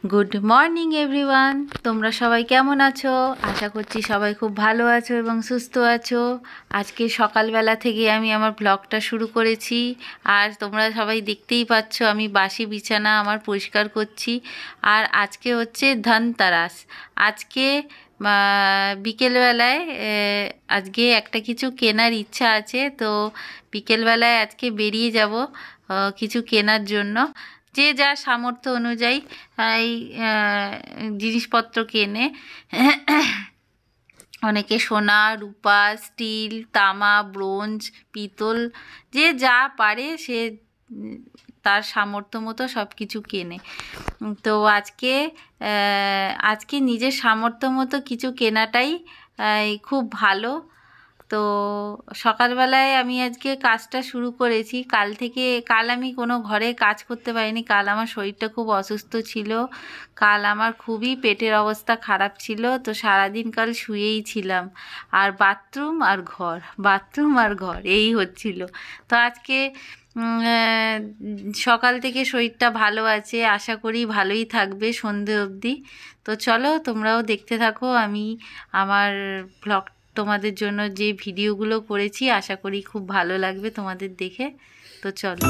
Good morning everyone, তোমরা সবাই কেমন আছো? আশা করছি সবাই খুব ভালো আছো এবং সুস্থ আছো। আজকে সকালবেলা থেকে আমি আমার ব্লগটা শুরু করেছি, আর তোমরা সবাই দেখতেই পাচ্ছ আমি বাসি বিছানা আমার পরিষ্কার করছি। আর আজকে হচ্ছে ধনতেরাস। আজকে বিকেলবেলায় আজকে একটা কিছু কেনার ইচ্ছা আছে, তো বিকেলবেলায় আজকে বেরিয়ে যাব কিছু কেনার জন্য। যে যার সামর্থ্য অনুযায়ী এই জিনিসপত্র কেনে। অনেকে সোনা, রূপা, স্টিল, তামা, ব্রোঞ্জ, পিতল, যে যা পারে সে তার সামর্থ্য মতো সব কিছু কেনে। তো আজকে নিজের সামর্থ্য মতো কিছু কেনাটাই খুব ভালো। তো সকালবেলায় আমি আজকে কাজটা শুরু করেছি। কাল আমি কোনো ঘরে কাজ করতে পারিনি। কাল আমার শরীরটা খুব অসুস্থ ছিল। কাল আমার খুবই পেটের অবস্থা খারাপ ছিল, তো সারাদিন কাল শুয়েই ছিলাম। আর বাথরুম আর ঘর এই হচ্ছিল। তো আজকে সকাল থেকে শরীরটা ভালো আছে, আশা করি ভালোই থাকবে সন্ধে অবধি। তো চলো তোমরাও দেখতে থাকো আমি আমার ব্লগ, তোমাদের জন্য যে ভিডিওগুলো করেছি আশা করি খুব ভালো লাগবে তোমাদের দেখে। তো চলো।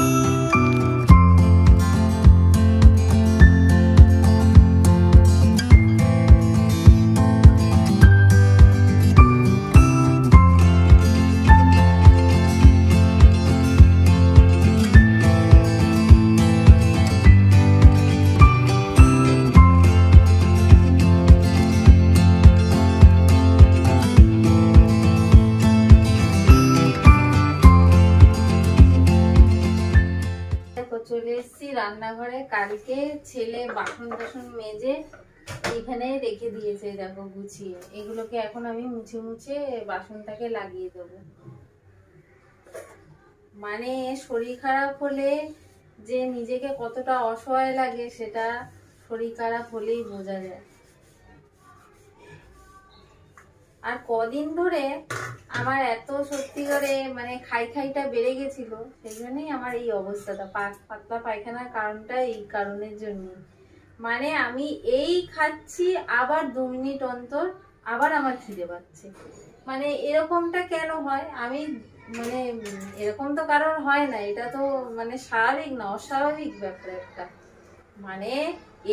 চলে এসেছি রান্নাঘরে। কালকে ছেলে বাসন টাসন মেজে এখানে রেখে দিয়েছে, দেখো গুছিয়ে। এগুলোকে এখন আমি মুছে মুছে বাসনটাকে লাগিয়ে দেবো। মানে শরীর খারাপ হলে যে নিজেকে কতটা অসহায় লাগে সেটা শরীর খারাপ হলেই বোঝা যায়। আর কদিন ধরে আমার এত সত্যি করে মানে খাইটা বেড়ে গেছিল, সেই জন্যই আমার এই অবস্থাটা। পাতলা পায়খানার কারণটা এই কারণের জন্য। মানে আমি এই খাচ্ছি, আবার 2 মিনিট অন্তর আবার আমার খিদে পাচ্ছে। মানে এরকমটা কেন হয়? আমি মানে এরকম তো কারণ হয় না, এটা তো মানে স্বাভাবিক না, অস্বাভাবিক ব্যাপার একটা। মানে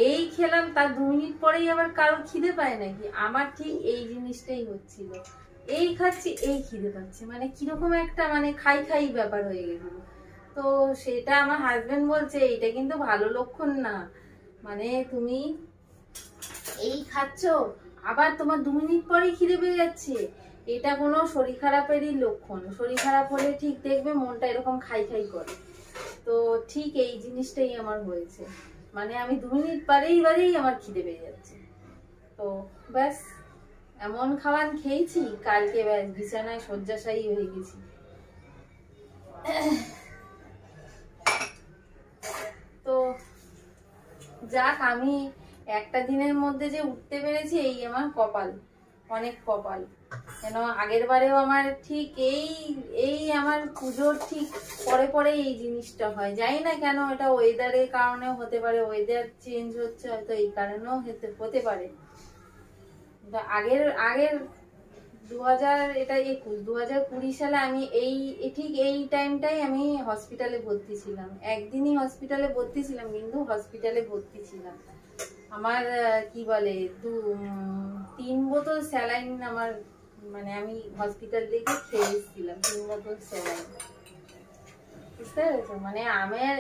এই খেলাম তার 2 মিনিট পরেই আবার কারো খিদে পায় নাকি? আমার ঠিক এই জিনিসটাই হচ্ছিল। এই খাচ্ছি, এই খিদে পাচ্ছে, মানে কিরকম একটা মানে খাই ব্যাপার হয়ে গেছিল। তো সেটা আমার হাজবেন্ড বলছে এইটা কিন্তু ভালো লক্ষণ না। মানে তুমি এই খাচ্ছ আবার তোমার 2 মিনিট পরেই খিদে পেয়ে যাচ্ছে, এটা কোনো শরীর খারাপেরই লক্ষণ। শরীর খারাপ হলে ঠিক দেখবে মনটা এরকম খাই করে। তো ঠিক এই জিনিসটাই আমার হয়েছে। মানে আমি 2 মিনিট বাদেই আমার খিদে পেয়ে যাচ্ছে। তো ব্যাস এমন খাবার খেয়েছি কালকে, ব্যাস বিছানায় শয্যাশায়ী হয়ে গেছি। তো যাক, আমি একটা দিনের মধ্যে যে উঠতে পেরেছি এই আমার কপাল, অনেক কপাল। কেন আগের বারেও আমার ঠিক এই আমার পুজোর ঠিক পরে এই জিনিসটা হয়। জানি না কেন, এটা ওয়েদারের কারণেও হতে পারে, ওয়েদার চেঞ্জ হচ্ছে হয়তো এই কারণেও হতে পারে। আগের 2020 সালে আমি ঠিক এই টাইমটাই আমি হসপিটালে ভর্তি ছিলাম। একদিনই হসপিটালে ভর্তি ছিলাম, কিন্তু হসপিটালে ভর্তি ছিলাম। আমার কি বলে 3 বোতল স্যালাইন আমার, মানে আমি হসপিটাল থেকে খেয়ে এসেছিলাম 3 বোতল স্যালাইন। বুঝতে পেরেছো? মানে আমার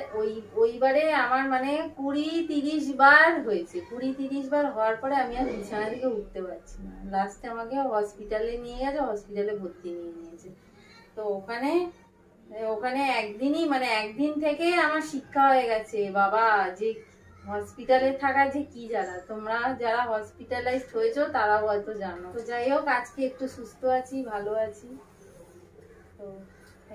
ওইবারে আমার মানে 20-30 বার হয়েছে। 20-30 বার হওয়ার পরে আমি আর বিছানা থেকে উঠতে পারছি না। লাস্টে আমাকে হসপিটালে নিয়ে গেছে, হসপিটালে ভর্তি নিয়েছে। তো ওখানে একদিনই মানে একদিন থেকে আমার শিক্ষা হয়ে গেছে বাবা, যে হসপিটালে থাকা যে কি জ্বালা। তোমরা যারা হসপিটালাইজড হয়েছো তারাও হয়তো জানো। তো যাই হোক, আজকে একটু সুস্থ আছি, ভালো আছি। তো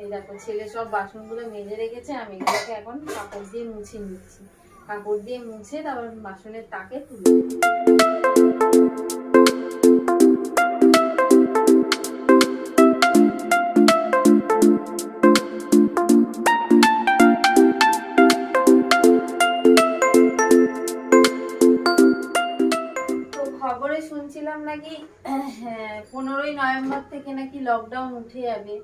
এই দেখো ছেলে সব বাসনগুলো মেজে রেখেছে, আমি এগুলোকে এখন কাপড় দিয়ে মুছে নিচ্ছি। কাপড় দিয়ে মুছে তারপর বাসনের তাকে তুলে শুনছিলাম নাকি 15ই নভেম্বর থেকে নাকি লকডাউন উঠে যাবে।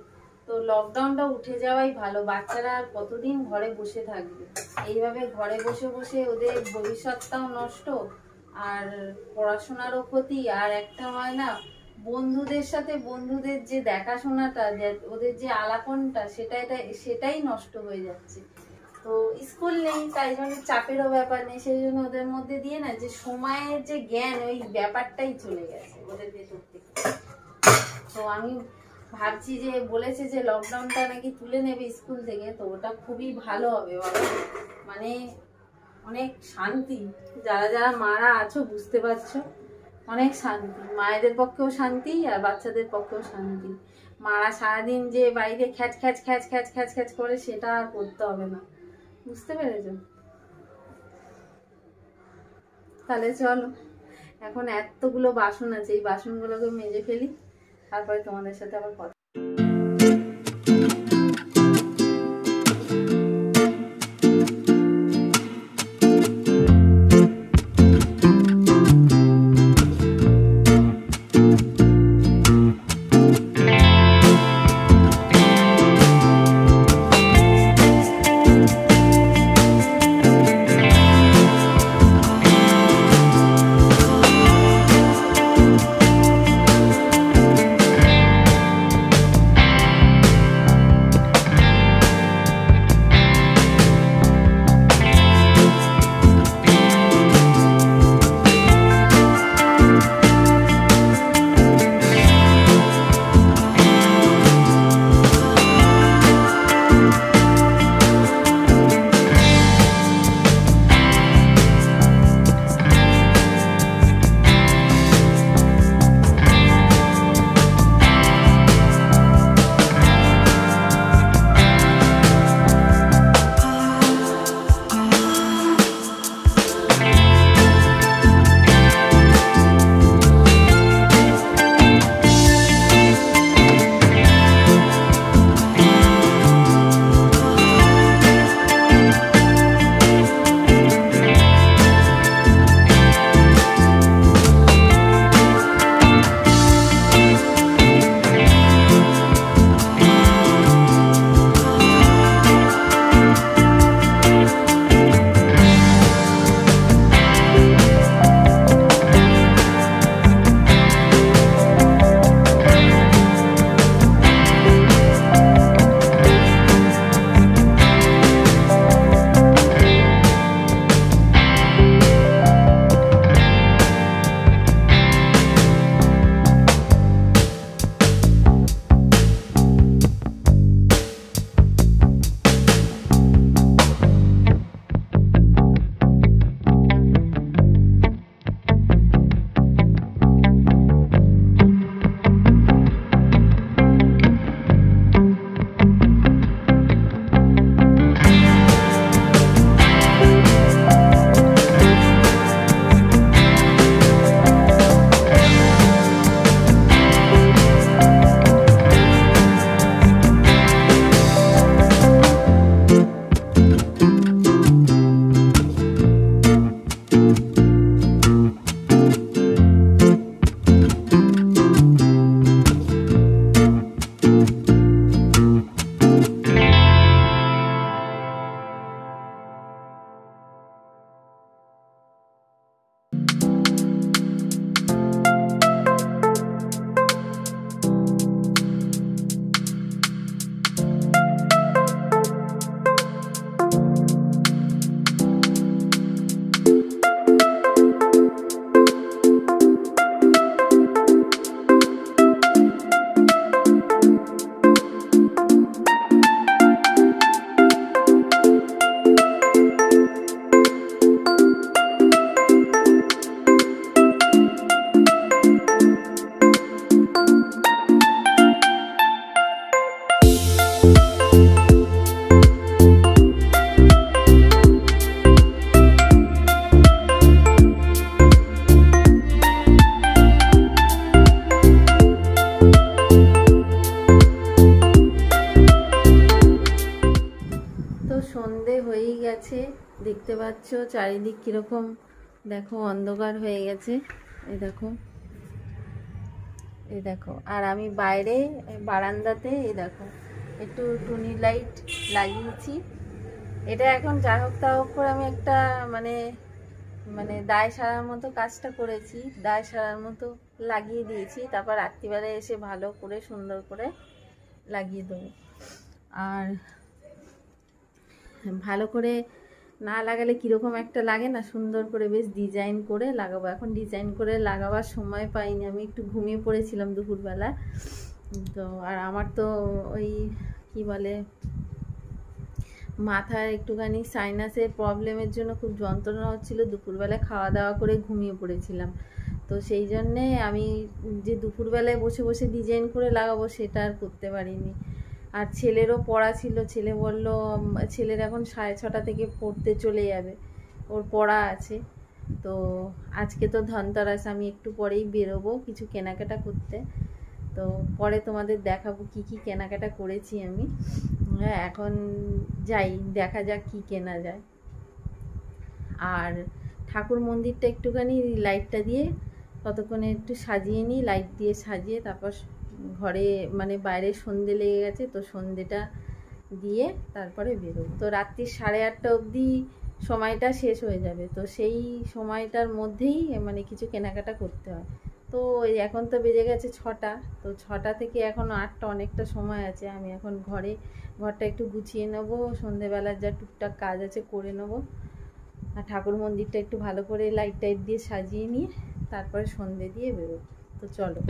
তো লকডাউনটা উঠে যাওয়াই ভালো, বাচ্চারা আর কতদিন ঘরে বসে থাকবে। এইভাবে ঘরে বসে বসে ওদের ভবিষ্যৎটাও নষ্ট, আর পড়াশোনারও ক্ষতি। আর একটা হয় না, বন্ধুদের সাথে বন্ধুদের যে দেখাশোনাটা, ওদের যে আলাপনটা, সেটাই নষ্ট হয়ে যাচ্ছে। তো স্কুল নেই, তাই জন্য চাপেরও ব্যাপার নেই, সেই জন্য ওদের মধ্যে দিয়ে না যে সময়ের যে জ্ঞান, ওই ব্যাপারটাই চলে গেছে ওদের ভেতর থেকে। তো আমি ভাবছি যে বলেছে যে লকডাউনটা নাকি তুলে নেবে স্কুল থেকে, তো ওটা খুবই ভালো হবে বাবা। মানে অনেক শান্তি, যারা যারা মারা আছো বুঝতে পারছো, অনেক শান্তি, মায়েদের পক্ষেও শান্তি আর বাচ্চাদের পক্ষেও শান্তি। মারা সারাদিন যে বাইরে খ্যাচ খ্যাচ খ্যাচ খ্যাচ খ্যাচ খ্যাচ করে, সেটা আর করতে হবে না, বুঝতে পেরেছো? তাহলে চলো, এখন এতগুলো বাসন আছে, এই বাসনগুলোকে মেজে ফেলি, তারপরে তোমাদের সাথে আবার কথা। দেখতে পাচ্ছ চারিদিক কিরকম, দেখো অন্ধকার হয়ে গেছে। এই দেখো, আর আমি বাইরে বারান্দাতে এই দেখো একটু টুনি লাইট লাগিয়েছি। এটা এখন যা হোক তা হোক করে আমি একটা মানে মানে দায় সারার মতো কাজটা করেছি, দায় সারার মতো লাগিয়ে দিয়েছি। তারপর রাত্রিবেলায় এসে ভালো করে সুন্দর করে লাগিয়ে দেবো। আর ভালো করে না লাগালে কীরকম একটা লাগে না, সুন্দর করে বেশ ডিজাইন করে লাগাবো। এখন ডিজাইন করে লাগাবার সময় পাইনি, আমি একটু ঘুমিয়ে পড়েছিলাম দুপুরবেলা। তো আর আমার তো ওই কি বলে মাথায় একটুখানি সাইনাসের প্রবলেমের জন্য খুব যন্ত্রণা হচ্ছিলো, দুপুরবেলা খাওয়া দাওয়া করে ঘুমিয়ে পড়েছিলাম। তো সেই জন্যে আমি যে দুপুরবেলায় বসে বসে ডিজাইন করে লাগাবো সেটা আর করতে পারিনি। আর ছেলেরও পড়া ছিল, ছেলে বলল ছেলের এখন 6:30 থেকে পড়তে চলে যাবে, ওর পড়া আছে। তো আজকে তো ধনতেরাস, আমি একটু পরেই বেরোবো কিছু কেনাকাটা করতে। তো পরে তোমাদের দেখাবো কি কি কেনাকাটা করেছি আমি। হ্যাঁ, এখন যাই, দেখা যাক কি কেনা যায়। আর ঠাকুর মন্দিরটা একটুখানি লাইটটা দিয়ে ততক্ষণে একটু সাজিয়ে নিই, লাইট দিয়ে সাজিয়ে তারপর ঘরে মানে বাইরে সন্ধে লেগে গেছে, তো সন্ধেটা দিয়ে তারপরে বেরোবো। তো রাত্রি 8:30 অবধি সময়টা শেষ হয়ে যাবে। তো সেই সময়টার মধ্যেই মানে কিছু কেনাকাটা করতে হয়। তো এখন তো বেজে গেছে 6টা, তো 6টা থেকে এখনও 8টা, অনেকটা সময় আছে। আমি এখন ঘরটা একটু গুছিয়ে নেবো, সন্ধেবেলার যা টুকটাক কাজ আছে করে নেবো। আর ঠাকুর মন্দিরটা একটু ভালো করে লাইট টাইট দিয়ে সাজিয়ে নিয়ে তারপরে সন্ধে দিয়ে বেরোবো। তো চলো।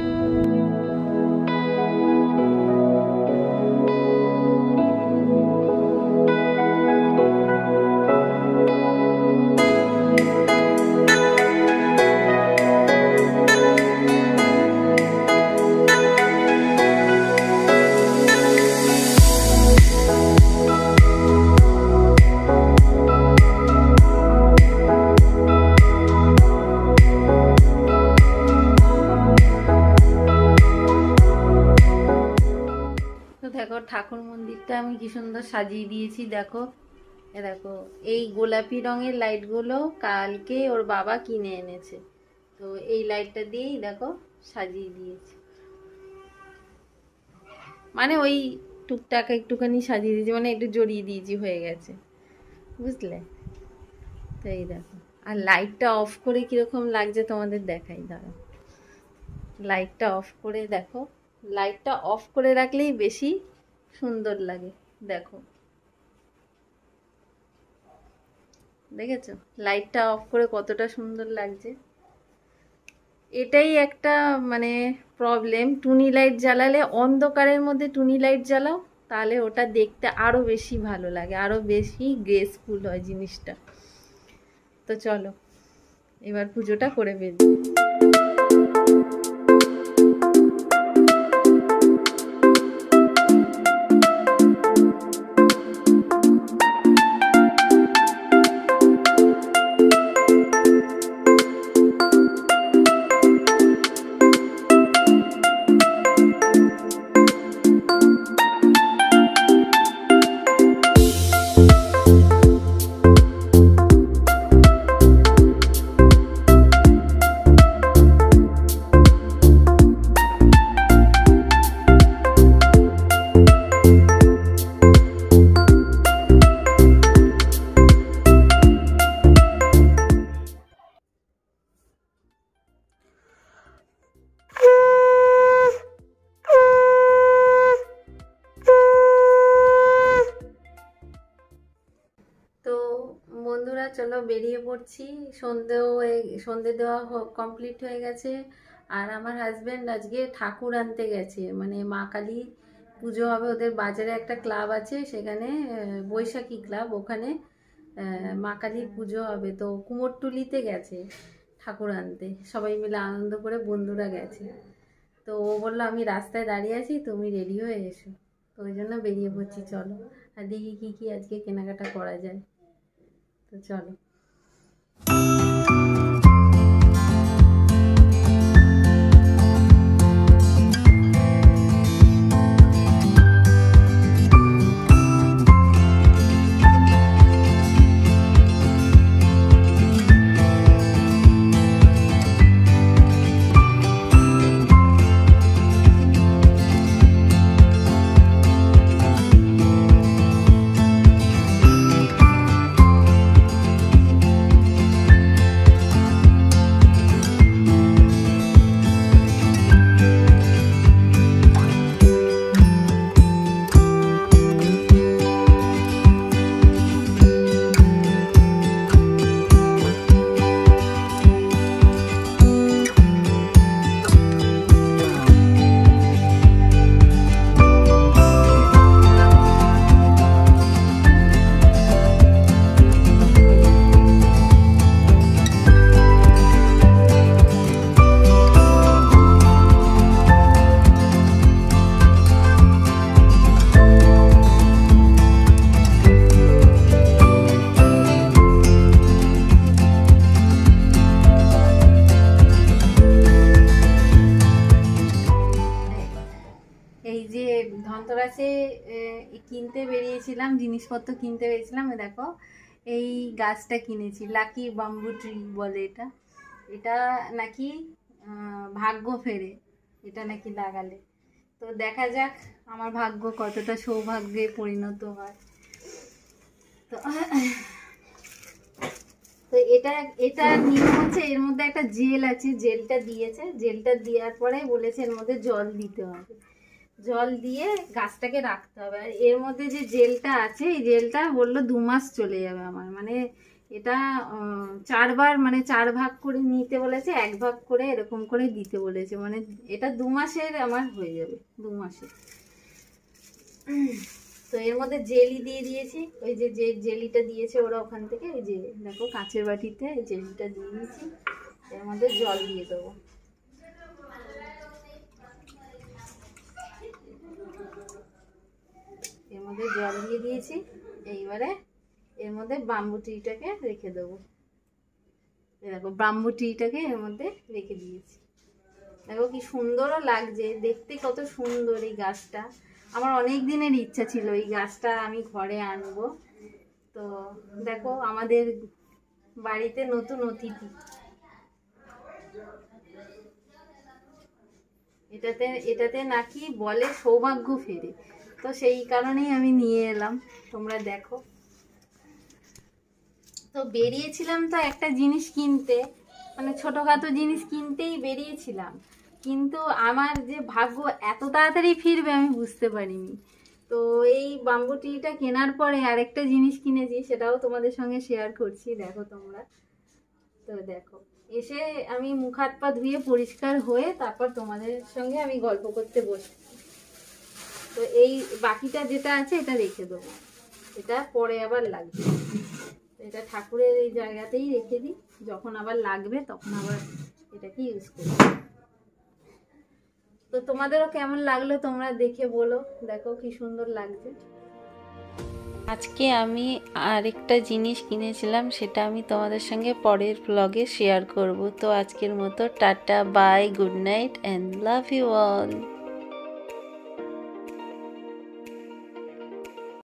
ঠাকুর মন্দিরটা আমি কি সুন্দর সাজিয়ে দিয়েছি দেখো। দেখো এই গোলাপি রঙের লাইটগুলো কালকে ওর বাবা কিনে এনেছে। তো এই লাইটটা দিয়েই দেখো সাজিয়ে দিয়েছি, মানে ওই টুকটাক একটুখানি সাজিয়ে দিয়েছি, মানে একটু জড়িয়ে দিয়েছি, হয়ে গেছে, বুঝলে। তো এই দেখো, আর লাইটটা অফ করে কিরকম লাগছে তোমাদের দেখাই, দাঁড়াও। লাইটটা অফ করে দেখো, লাইটটা অফ করে রাখলেই বেশি সুন্দর লাগে। দেখো, দেখেছো লাইটটা অফ করে কতটা সুন্দর লাগছে। এটাই একটা মানে প্রবলেম, টুনি লাইট জ্বালালে, অন্ধকারের মধ্যে টুনি লাইট জ্বালাও, তাহলে ওটা দেখতে আরো বেশি ভালো লাগে, আরো বেশি গ্রেসফুল হয় জিনিসটা। তো চলো এবার পুজোটা করে ফেলি। চলো বেরিয়ে পড়ছি, সন্ধে দেওয়া কমপ্লিট হয়ে গেছে। আর আমার হাজব্যান্ড আজকে ঠাকুর আনতে গেছে, মানে মা কালী পুজো হবে, ওদের বাজারে একটা ক্লাব আছে, সেখানে বৈশাখী ক্লাব, ওখানে মা কালীর পুজো হবে। তো কুমোরটুলিতে গেছে ঠাকুর আনতে, সবাই মিলে আনন্দ করে বন্ধুরা গেছে। তো ও বললো আমি রাস্তায় দাঁড়িয়ে আছি, তুমি রেডি হয়ে এসো। তো ওই জন্য বেরিয়ে পড়ছি, চলো আর দেখি কি কি আজকে কেনাকাটা করা যায়। তো চলো। ধনতেরাসে কিনতে বেরিয়েছিলাম, জিনিসপত্র কিনতে বেরিয়েছিলাম। দেখো এই গাছটা কিনেছি, লাকি বাম্বু ট্রি বলে এটা। এটা নাকি ভাগ্য ফেরে, এটা নাকি লাগালে। তো দেখা যাক আমার ভাগ্য কতটা সৌভাগ্যে পরিণত হয়। তো তো এটা এটা নিয়ম হচ্ছে, এর মধ্যে একটা জেল আছে, জেলটা দিয়েছে, জেলটা দেওয়ার পরে বলেছে এর মধ্যে জল দিতে হবে, জল দিয়ে গাছটাকে রাখতে হবে। আর এর মধ্যে যে জেলটা আছে, এই জেলটা বললো 2 মাস চলে যাবে আমার। মানে এটা 4 বার, মানে 4 ভাগ করে নিতে বলেছে, 1 ভাগ করে এরকম করে দিতে বলেছে। মানে এটা 2 মাসের আমার হয়ে যাবে, 2 মাসে। তো এর মধ্যে জেলি দিয়ে দিয়েছি, ওই যে জেলিটা দিয়েছে ওরা ওখান থেকে, এই যে দেখো কাঁচের বাটিতে এই জেলিটা দিয়ে দিয়েছি। এর মধ্যে জল দিয়ে দেবো। এর মধ্যে জল দিয়ে দিয়েছি। এইবারে এর মধ্যে বাম্বু ট্রিটাকে রেখে দেবো। দেখো বাম্বু ট্রিটাকে এর মধ্যে রেখে দিয়েছি। দেখো কি সুন্দরও লাগছে দেখতে, কত সুন্দর এই গাছটা। আমার অনেক দিনের ইচ্ছা ছিল এই গাছটা আমি ঘরে আনবো। তো দেখো আমাদের বাড়িতে নতুন অতিথি। এটাতে নাকি বলে সৌভাগ্য ফেরে, তো সেই কারণেই আমি নিয়ে এলাম। তোমরা দেখো, তো বেরিয়েছিলাম তো একটা জিনিস কিনতে, মানে ছোটখাটো জিনিস কিনতেই বেরিয়েছিলাম, কিন্তু আমার যে ভাগ্য এত তাড়াতাড়ি ফিরবে আমি বুঝতে পারিনি। তো এই বাম্বু ট্রিটা কেনার পরে আরেকটা জিনিস কিনেছি, সেটাও তোমাদের সঙ্গে শেয়ার করছি, দেখো তোমরা। তো দেখো, এসে আমি মুখ হাত পা ধুয়ে পরিষ্কার হয়ে তারপর তোমাদের সঙ্গে আমি গল্প করতে বসি। তো এই বাকিটা যেটা আছে এটা রেখে দেবো, এটা পরে আবার লাগবে। এটা ঠাকুরের এই জায়গাতেই রেখে দিই, যখন আবার লাগবে তখন আবার এটাকে ইউজ করি। তো তোমাদেরও কেমন লাগলো তোমরা দেখে বলো, দেখো কি সুন্দর লাগছে। আজকে আমি আরেকটা জিনিস কিনেছিলাম, সেটা আমি তোমাদের সঙ্গে পরের ব্লগে শেয়ার করব। তো আজকের মতো ta ta, bye, good night and love you all.